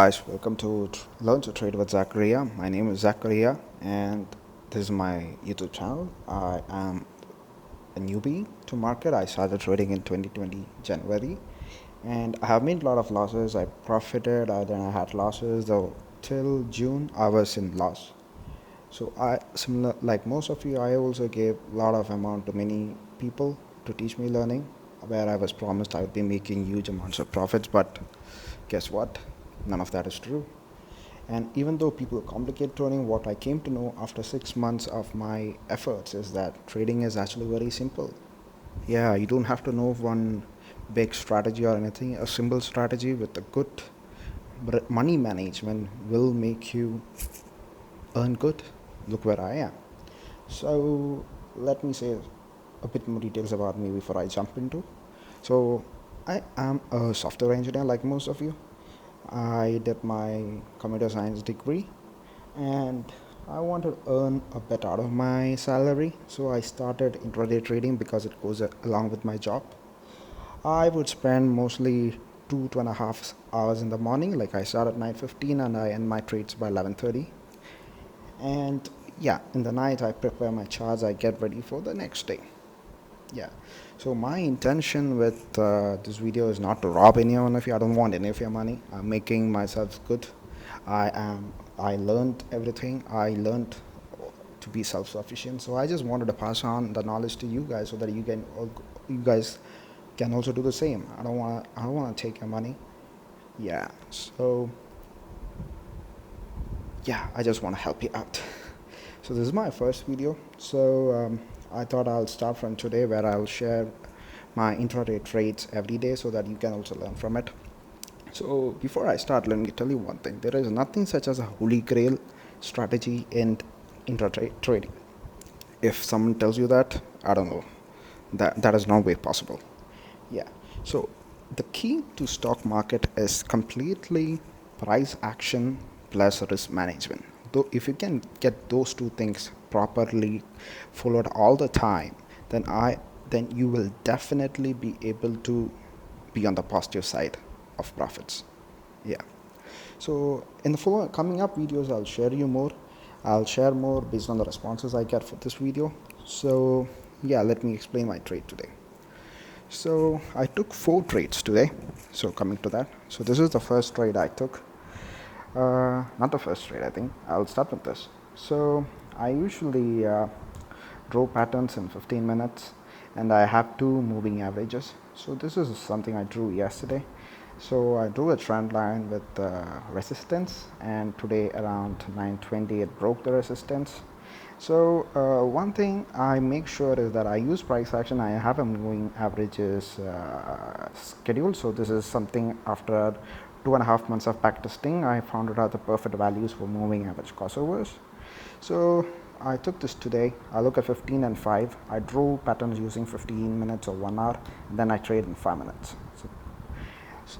Guys, welcome to Learn to Trade with Zachariah. My name is Zachariah, and this is my YouTube channel. I am a newbie to market. I started trading in 2020 January, and I have made a lot of losses. I profited, then I had losses. Though till June, I was in loss. So similar like most of you, I also gave a lot of amount to many people to teach me learning, where I was promised I would be making huge amounts of profits, but guess what? None of that is true. And even though people complicate trading, what I came to know after 6 months of my efforts is that trading is actually very simple. Yeah, you don't have to know one big strategy or anything. A simple strategy with a good money management will make you earn good. Look where I am. So let me say a bit more details about me before I jump into. So I am a software engineer like most of you. I did my computer science degree and I wanted to earn a bit out of my salary. So I started intraday trading because it goes along with my job. I would spend mostly 2.5 hours in the morning. Like I start at 9:15 and I end my trades by 11:30. And yeah, in the night I prepare my charts. I get ready for the next day. Yeah. So my intention with this video is not to rob any one of you. I don't want any of your money. I'm making myself good. I learned everything. I learned to be self-sufficient. So I just wanted to pass on the knowledge to you guys so that you guys can also do the same. I don't want to take your money. Yeah. So yeah, I just want to help you out. So this is my first video. So I thought I'll start from today, where I'll share my intraday trades every day so that you can also learn from it. So before I start, let me tell you one thing. There is nothing such as a holy grail strategy in intraday trading. If someone tells you that, I don't know. That is no way possible. Yeah. So the key to stock market is completely price action plus risk management. Though if you can get those two things properly followed all the time, then you will definitely be able to be on the positive side of profits. Yeah. So in the coming up videos, I'll share you more. I'll share more based on the responses I get for this video. So yeah, let me explain my trade today. So I took 4 trades today. So coming to that. So this is the first trade I took. Not the first trade, I think. I'll start with this. So I usually draw patterns in 15 minutes and I have 2 moving averages. So this is something I drew yesterday. So I drew a trend line with resistance, and today around 9:20 it broke the resistance. So one thing I make sure is that I use price action. I have a moving averages schedule. So this is something after 2.5 months of backtesting, I found out the perfect values for moving average crossovers. So I took this today. I look at 15 and 5. I drew patterns using 15 minutes or 1 hour. And then I trade in 5 minutes. So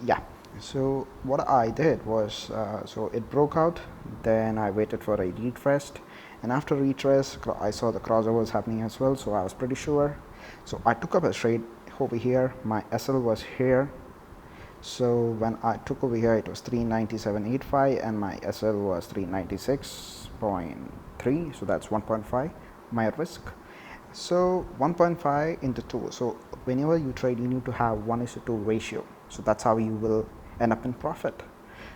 yeah. So what I did was, so it broke out. Then I waited for a retest. And after retest, I saw the crossovers happening as well. So I was pretty sure. So I took up a trade over here. My SL was here. So when I took over here, it was 397.85 and my SL was 396.3. So that's 1.5 my risk. So 1.5 into 2. So whenever you trade, you need to have 1:2 ratio. So that's how you will end up in profit.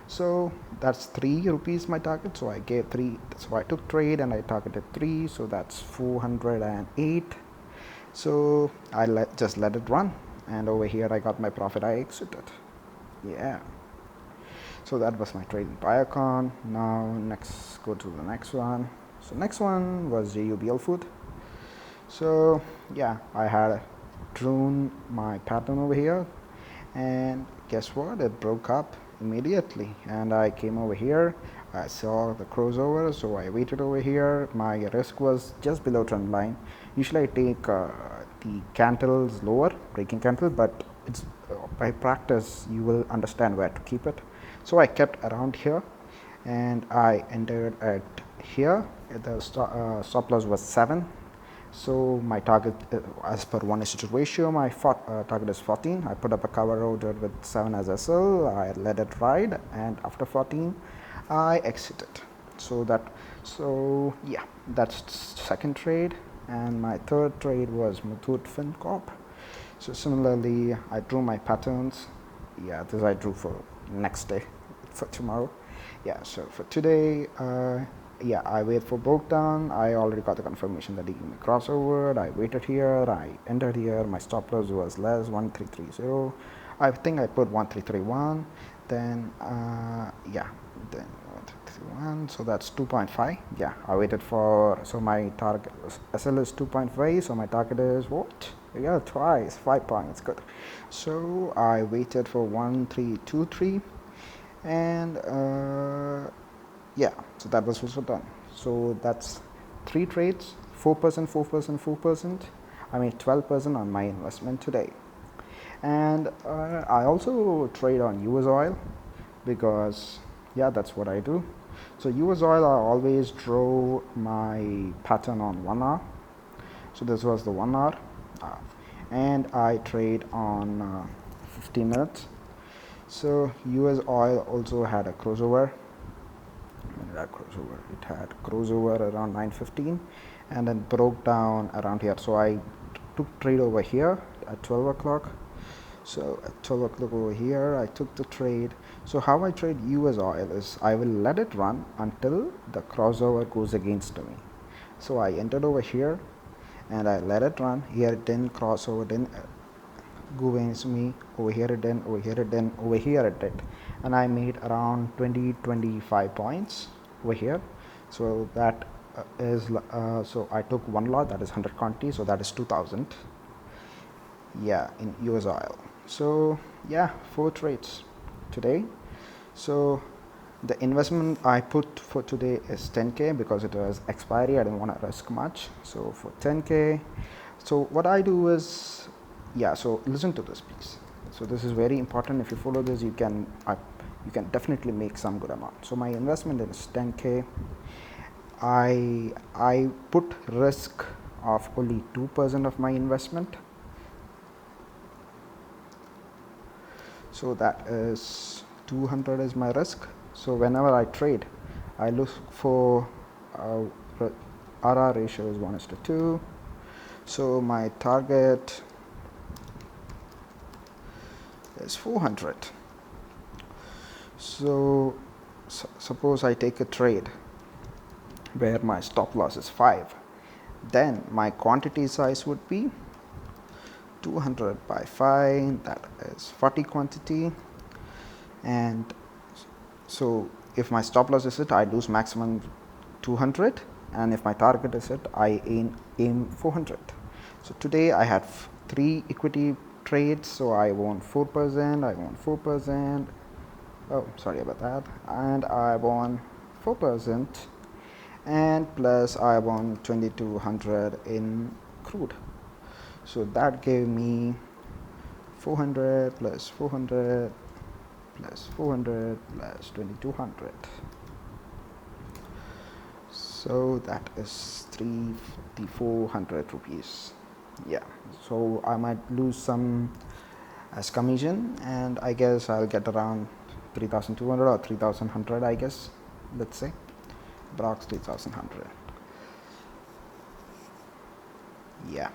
So that's 3 rupees my target. So I gave 3. So I took trade and I targeted 3. So that's 408. So I just let it run. And over here I got my profit. I exited. Yeah. So that was my trade in Biocon. Now next, go to the next one. So next one was JUBL Food. So yeah, I had drawn my pattern over here, and guess what? It broke up immediately, and I came over here. I saw the crossover, so I waited over here. My risk was just below trend line. Usually I take the candles lower, breaking candle, but it's by practice you will understand where to keep it. So I kept around here and I entered at here. The stop loss was 7. So my target, as per 1:2 ratio, my target is 14. I put up a cover order with 7 as SL. I let it ride, and after 14, I exited. So yeah, that's second trade, and my third trade was Muthoot FinCorp. So similarly, I drew my patterns. Yeah, this I drew for next day, for tomorrow. Yeah, so for today, yeah, I wait for broke down. I already got the confirmation that he gave me crossover. I waited here. I entered here. My stop loss was less 1330. I think I put 1331. Then yeah, then 1331. So that's 2.5. Yeah, I waited for. So my target SL is 2.5. So my target is what? Yeah, twice 5 points. Good. So I waited for 1323, and yeah, so that was also done. So that's 3 trades, 4%, 4%, 4%. I made 12% on my investment today. And I also trade on US oil because, yeah, that's what I do. So US oil, I always draw my pattern on 1 hour. So this was the 1 hour. And I trade on 15 minutes. So US oil also had a crossover. It had crossover around 9:15, and then broke down around here. So I took trade over here at 12 o'clock. So at 12 o'clock over here, I took the trade. So how I trade US oil is I will let it run until the crossover goes against me. So I entered over here, and I let it run. Here it didn't cross over, didn't go against me. Over here it didn't, over here it didn't, over here it did. And I made around 20-25 points over here. So that is so I took 1 lot, that is 100 quantity, so that is 2000. Yeah, in US oil. So yeah, 4 trades today. So the investment I put for today is 10k because it was expiry. I didn't want to risk much. So for 10k, so what I do is, yeah, so listen to this please. So this is very important. If you follow this, you can definitely make some good amount. So my investment is 10k. I put risk of only 2% of my investment. So that is 200 is my risk. So whenever I trade, I look for RR ratio is 1:2. So my target is 400. So suppose I take a trade where my stop loss is 5, then my quantity size would be 200 by 5, that is 40 quantity. And so if my stop loss is hit, I lose maximum 200, and if my target is hit, I aim 400. So today I had 3 equity trades, so I won 4%, I won 4%, oh sorry about that, and I won 4%, and plus I won 2200 in crude. So that gave me 400 plus 400 plus 400 plus 2200. So that is 3,400 rupees. Yeah, so I might lose some as commission, and I guess I'll get around 3,200 or 3,100, I guess, let's say Brock's 3,100. Yeah,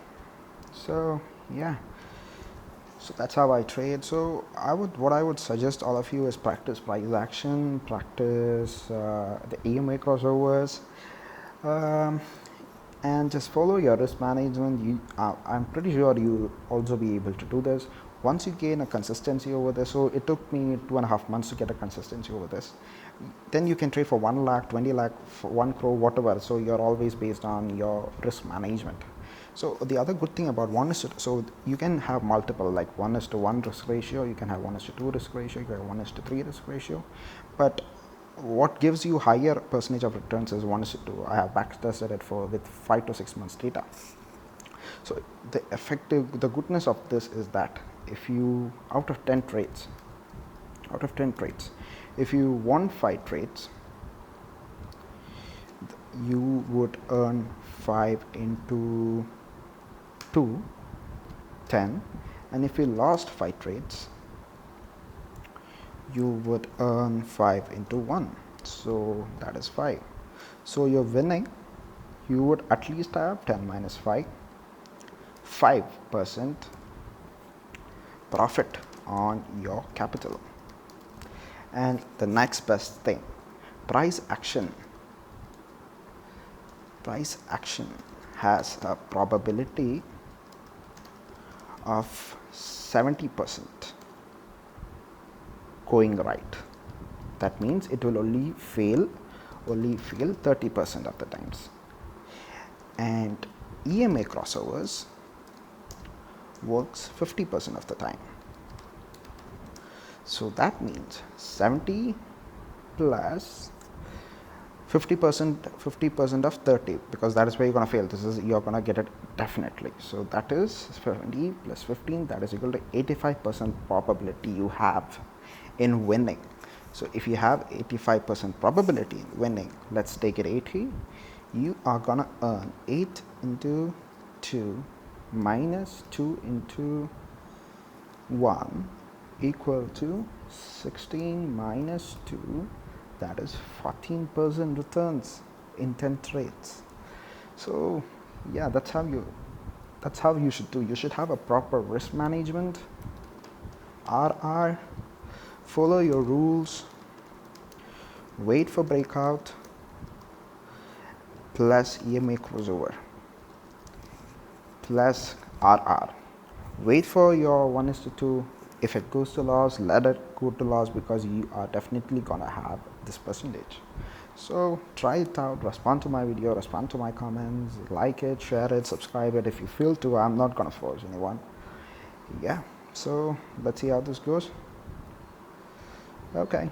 so yeah, so that's how I trade. So what I would suggest all of you is practice price action, practice the EMA crossovers, and just follow your risk management. I'm pretty sure you'll also be able to do this once you gain a consistency over this. So it took me 2.5 months to get a consistency over this. Then you can trade for 1 lakh, 20 lakh, for 1 crore, whatever. So you're always based on your risk management. So the other good thing about so you can have multiple, like 1:1 risk ratio, you can have 1:2 risk ratio, you can have 1:3 risk ratio, but what gives you higher percentage of returns is 1:2. I have back tested it with 5 to 6 months data. So the goodness of this is that if you out of 10 trades, if you won 5 trades, you would earn 5 into 2, 10, and if you lost 5 trades, you would earn 5 into 1, so that is 5. So you're winning, you would at least have 10 minus 5, 5% profit on your capital. And the next best thing, price action. Price action has a probability of 70% going right. That means it will only fail 30% of the times. And EMA crossovers works 50% of the time. So that means 70 plus 50% of 30, because that is where you're going to fail. This is, you're going to get it definitely. So that is 70 plus 15, that is equal to 85% probability you have in winning. So if you have 85% probability in winning, let's take it 80, you are going to earn 8 into 2 minus 2 into 1 equal to 16 minus 2, that is 14% returns in 10 trades. So yeah, that's how you should do. You should have a proper risk management, RR, follow your rules, wait for breakout, plus EMA crossover, plus RR. Wait for your 1:2. If it goes to loss, let it go to loss, because you are definitely gonna have this percentage. So try it out, respond to my video, respond to my comments, like it, share it, subscribe it if you feel to. I'm not gonna force anyone. Yeah, so let's see how this goes. Okay.